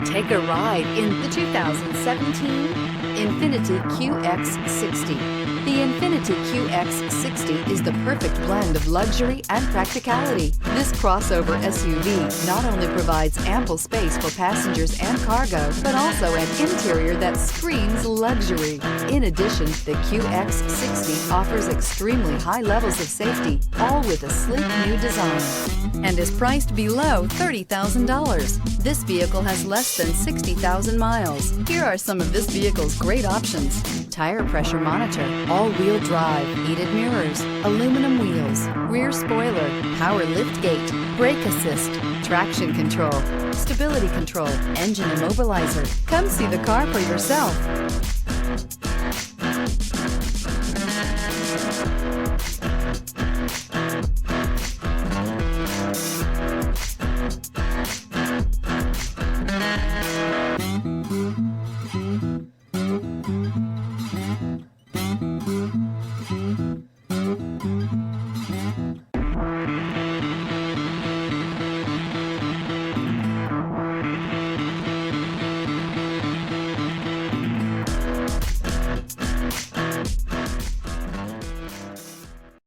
Take a ride in the 2017 Infiniti Qx60. The Infiniti Qx60 is the perfect blend of luxury and practicality. This crossover SUV not only provides ample space for passengers and cargo, but also an interior that screams luxury. In addition, the Qx60 offers extremely high levels of safety, all with a sleek new design, and is priced below $30,000. This vehicle has less than 60,000 miles. Here are some of this vehicle's great options: tire pressure monitor, all-wheel drive, heated mirrors, aluminum wheels, rear spoiler, power lift gate, brake assist, traction control, stability control, engine immobilizer. Come see the car for yourself.